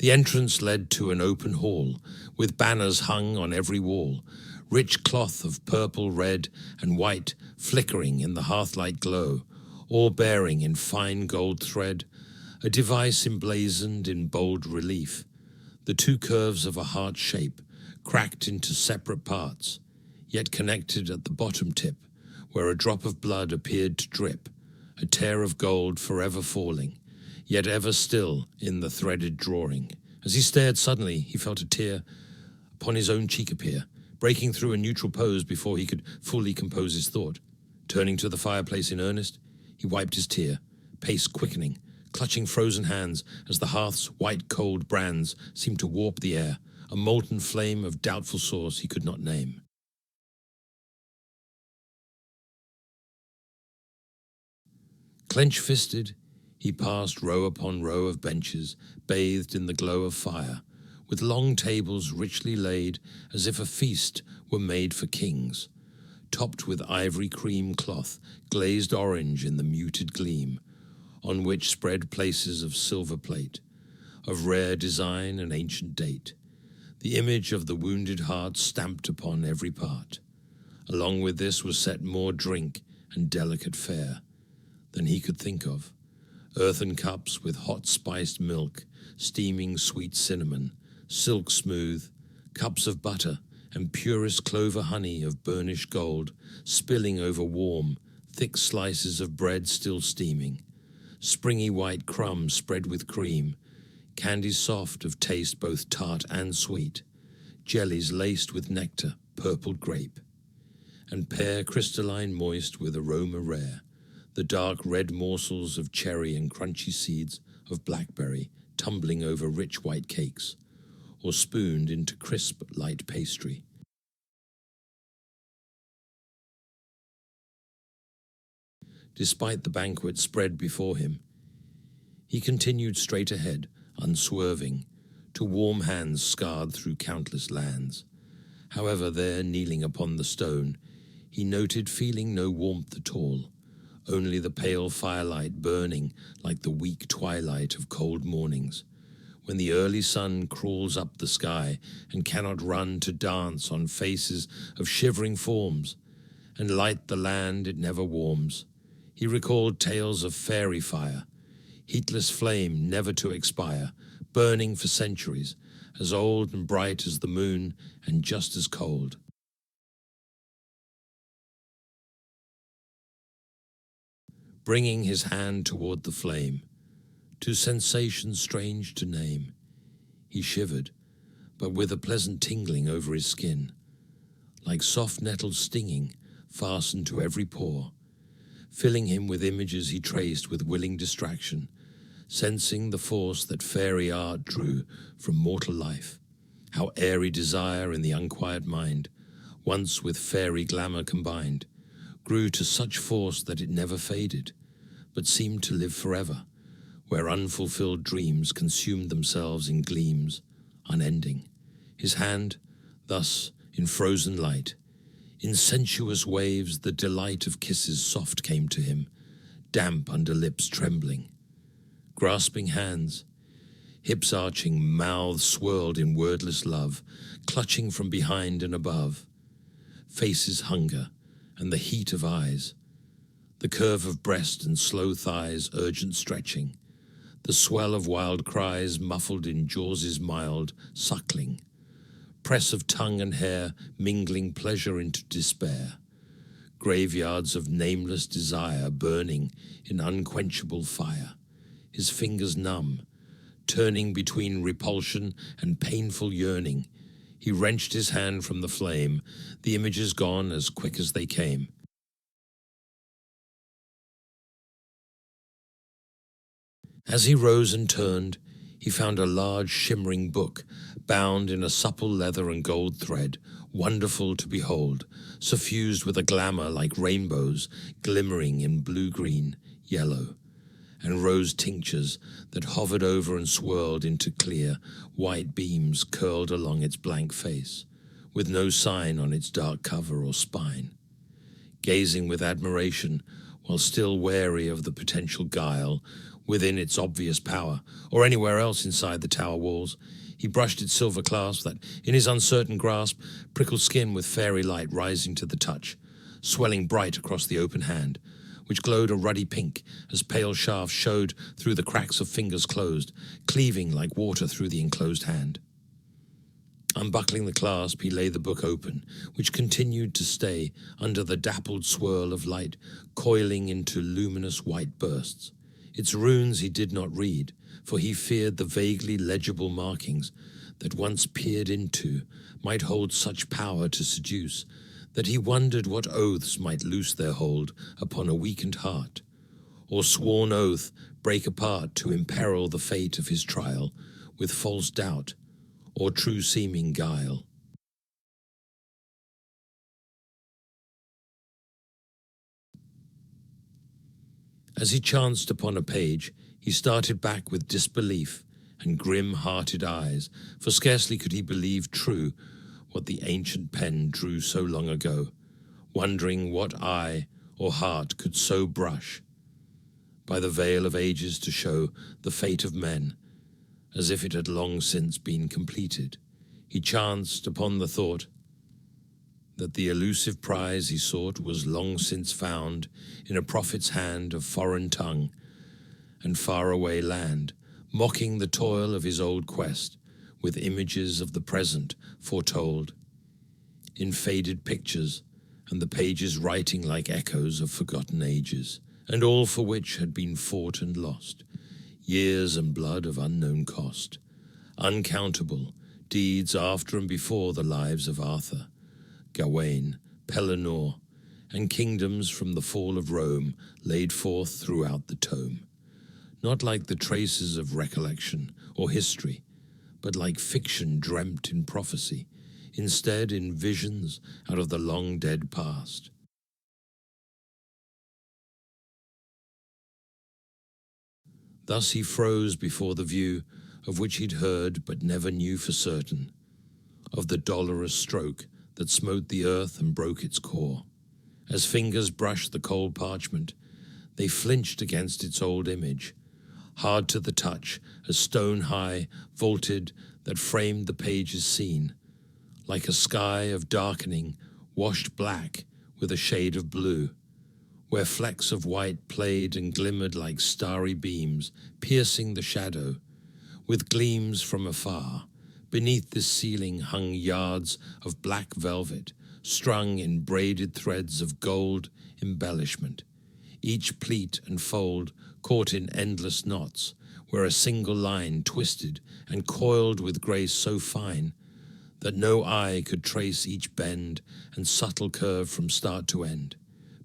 The entrance led to an open hall, with banners hung on every wall, rich cloth of purple, red, and white flickering in the hearthlight glow, all bearing in fine gold thread a device emblazoned in bold relief, the two curves of a heart shape, cracked into separate parts, yet connected at the bottom tip, where a drop of blood appeared to drip, a tear of gold forever falling, yet ever still in the threaded drawing. As he stared, suddenly he felt a tear upon his own cheek appear, breaking through a neutral pose before he could fully compose his thought. Turning to the fireplace in earnest, he wiped his tear, pace quickening, clutching frozen hands as the hearth's white cold brands seemed to warp the air, a molten flame of doubtful source he could not name. Clench-fisted, he passed row upon row of benches, bathed in the glow of fire, with long tables richly laid as if a feast were made for kings, topped with ivory cream cloth, glazed orange in the muted gleam, on which spread places of silver plate, of rare design and ancient date, the image of the wounded heart stamped upon every part. Along with this was set more drink and delicate fare than he could think of, earthen cups with hot spiced milk, steaming sweet cinnamon, silk smooth, cups of butter and purest clover honey of burnished gold, spilling over warm, thick slices of bread still steaming, springy white crumbs spread with cream, candies soft of taste both tart and sweet, jellies laced with nectar, purpled grape, and pear crystalline moist with aroma rare, the dark red morsels of cherry and crunchy seeds of blackberry tumbling over rich white cakes, or spooned into crisp light pastry. Despite the banquet spread before him, he continued straight ahead, unswerving, to warm hands scarred through countless lands. However, there, kneeling upon the stone, he noted feeling no warmth at all, only the pale firelight burning like the weak twilight of cold mornings, when the early sun crawls up the sky and cannot run to dance on faces of shivering forms, and light the land it never warms. He recalled tales of fairy fire, heatless flame never to expire, burning for centuries, as old and bright as the moon and just as cold. Bringing his hand toward the flame, to sensations strange to name, he shivered, but with a pleasant tingling over his skin, like soft nettles stinging, fastened to every pore, filling him with images he traced with willing distraction, sensing the force that fairy art drew from mortal life, how airy desire in the unquiet mind, once with fairy glamour combined, grew to such force that it never faded, but seemed to live forever, where unfulfilled dreams consumed themselves in gleams, unending. His hand, thus in frozen light, in sensuous waves the delight of kisses soft came to him, damp under lips trembling. Grasping hands, hips arching, mouths swirled in wordless love, clutching from behind and above. Faces hunger, and the heat of eyes, the curve of breast and slow thighs urgent stretching, the swell of wild cries muffled in jaws' mild suckling, press of tongue and hair mingling pleasure into despair, graveyards of nameless desire burning in unquenchable fire, his fingers numb, turning between repulsion and painful yearning. He wrenched his hand from the flame, the images gone as quick as they came. As he rose and turned, he found a large shimmering book, bound in a supple leather and gold thread, wonderful to behold, suffused with a glamour like rainbows, glimmering in blue-green, yellow, and rose tinctures that hovered over and swirled into clear, white beams curled along its blank face, with no sign on its dark cover or spine. Gazing with admiration, while still wary of the potential guile, within its obvious power, or anywhere else inside the tower walls. He brushed its silver clasp that, in his uncertain grasp, prickled skin with fairy light rising to the touch, swelling bright across the open hand, which glowed a ruddy pink as pale shafts showed through the cracks of fingers closed, cleaving like water through the enclosed hand. Unbuckling the clasp, he lay the book open, which continued to stay under the dappled swirl of light, coiling into luminous white bursts. Its runes he did not read, for he feared the vaguely legible markings that once peered into might hold such power to seduce, that he wondered what oaths might loose their hold upon a weakened heart, or sworn oath break apart to imperil the fate of his trial with false doubt or true-seeming guile. As he chanced upon a page, he started back with disbelief and grim-hearted eyes, for scarcely could he believe true what the ancient pen drew so long ago, wondering what eye or heart could so brush by the veil of ages to show the fate of men, as if it had long since been completed. He chanced upon the thought that the elusive prize he sought was long since found in a prophet's hand of foreign tongue and faraway land, mocking the toil of his old quest with images of the present foretold in faded pictures, and the pages writing like echoes of forgotten ages, and all for which had been fought and lost, years and blood of unknown cost, uncountable deeds after and before the lives of Arthur, Gawain, Pellinore, and kingdoms from the fall of Rome laid forth throughout the tome, not like the traces of recollection or history, but like fiction dreamt in prophecy, instead in visions out of the long-dead past. Thus he froze before the view of which he'd heard but never knew for certain, of the dolorous stroke that smote the earth and broke its core. As fingers brushed the cold parchment, they flinched against its old image, hard to the touch, as stone-high, vaulted, that framed the page's scene, like a sky of darkening, washed black with a shade of blue, where flecks of white played and glimmered like starry beams, piercing the shadow, with gleams from afar. Beneath this ceiling hung yards of black velvet, strung in braided threads of gold embellishment, each pleat and fold caught in endless knots, where a single line twisted and coiled with grace so fine that no eye could trace each bend and subtle curve from start to end.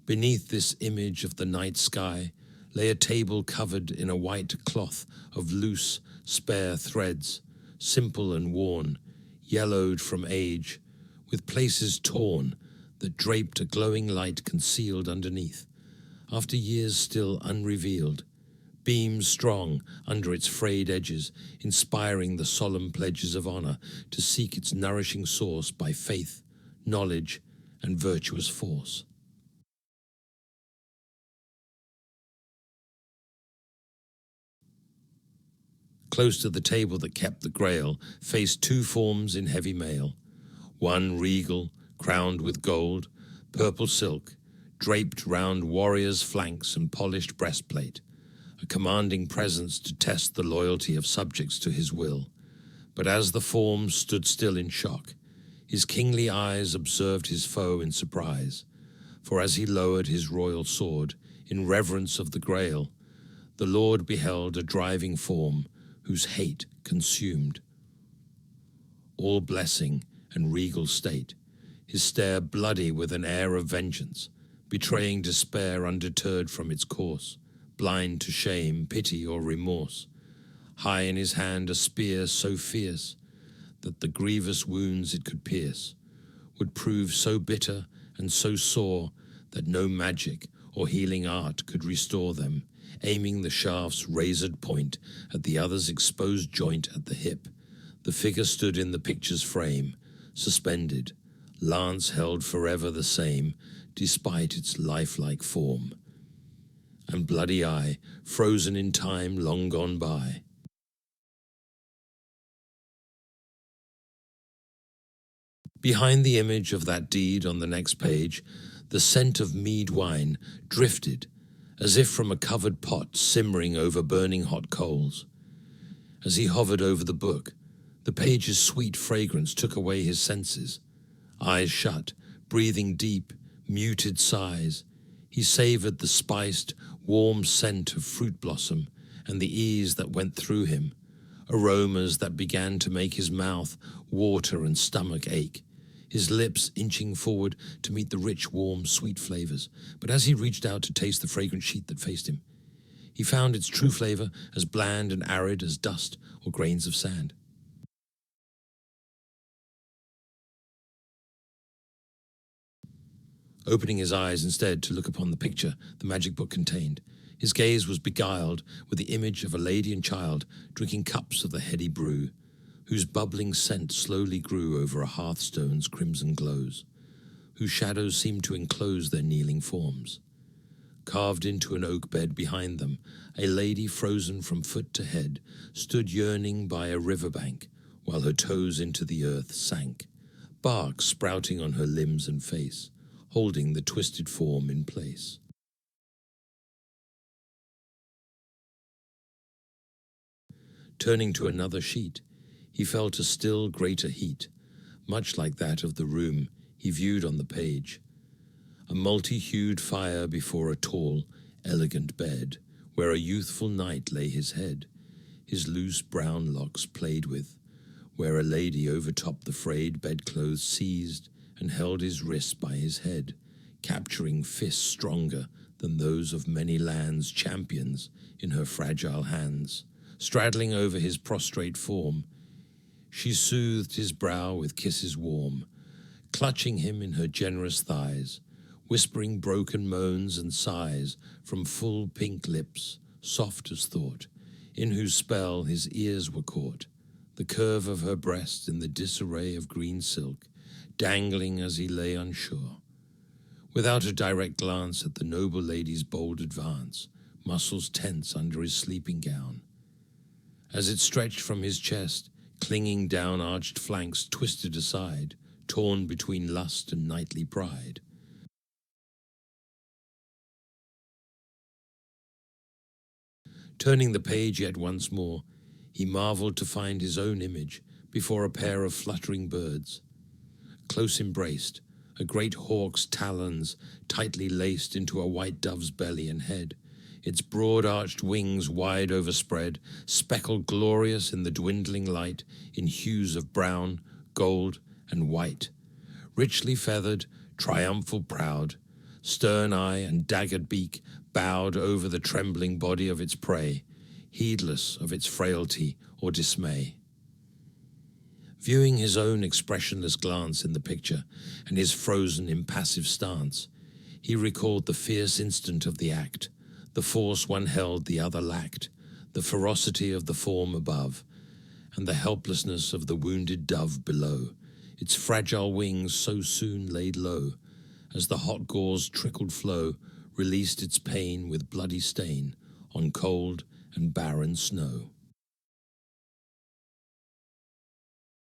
Beneath this image of the night sky lay a table covered in a white cloth of loose, spare threads, simple and worn, yellowed from age, with places torn that draped a glowing light concealed underneath, after years still unrevealed, beams strong under its frayed edges, inspiring the solemn pledges of honor to seek its nourishing source by faith, knowledge, and virtuous force. Close to the table that kept the grail faced two forms in heavy mail, one regal, crowned with gold, purple silk, draped round warrior's flanks and polished breastplate, a commanding presence to test the loyalty of subjects to his will. But as the form stood still in shock, his kingly eyes observed his foe in surprise, for as he lowered his royal sword in reverence of the grail, the Lord beheld a driving form whose hate consumed all blessing and regal state, his stare bloody with an air of vengeance, betraying despair undeterred from its course, blind to shame, pity, or remorse. High in his hand a spear so fierce that the grievous wounds it could pierce would prove so bitter and so sore that no magic or healing art could restore them, aiming the shaft's razored point at the other's exposed joint at the hip. The figure stood in the picture's frame, suspended, lance held forever the same, despite its lifelike form. and bloody eye, frozen in time long gone by. Behind the image of that deed on the next page, the scent of mead wine drifted, as if from a covered pot simmering over burning hot coals. As he hovered over the book, the page's sweet fragrance took away his senses. Eyes shut, breathing deep, muted sighs, he savored the spiced, warm scent of fruit blossom and the ease that went through him, aromas that began to make his mouth water and stomach ache, his lips inching forward to meet the rich, warm, sweet flavors. But as he reached out to taste the fragrant sheet that faced him, he found its true flavor as bland and arid as dust or grains of sand. Opening his eyes instead to look upon the picture the magic book contained, his gaze was beguiled with the image of a lady and child drinking cups of the heady brew, whose bubbling scent slowly grew over a hearthstone's crimson glows, whose shadows seemed to enclose their kneeling forms. Carved into an oak bed behind them, a lady frozen from foot to head stood yearning by a riverbank, while her toes into the earth sank, bark sprouting on her limbs and face, holding the twisted form in place. Turning to another sheet, he felt a still greater heat, much like that of the room he viewed on the page. A multi-hued fire before a tall, elegant bed, where a youthful knight lay his head, his loose brown locks played with, where a lady overtopped the frayed bedclothes seized and held his wrist by his head, capturing fists stronger than those of many lands' champions in her fragile hands. Straddling over his prostrate form, she soothed his brow with kisses warm, clutching him in her generous thighs, whispering broken moans and sighs from full pink lips, soft as thought, in whose spell his ears were caught, the curve of her breast in the disarray of green silk, dangling as he lay unsure. Without a direct glance at the noble lady's bold advance, muscles tense under his sleeping gown. As it stretched from his chest, clinging down arched flanks twisted aside, torn between lust and knightly pride. Turning the page yet once more, he marveled to find his own image before a pair of fluttering birds. Close embraced, a great hawk's talons tightly laced into a white dove's belly and head, its broad-arched wings wide overspread, speckled glorious in the dwindling light, in hues of brown, gold, and white. Richly feathered, triumphal proud, stern eye and daggered beak bowed over the trembling body of its prey, heedless of its frailty or dismay. Viewing his own expressionless glance in the picture and his frozen, impassive stance, he recalled the fierce instant of the act, the force one held the other lacked, the ferocity of the form above, and the helplessness of the wounded dove below, its fragile wings so soon laid low, as the hot gore's trickled flow released its pain with bloody stain on cold and barren snow.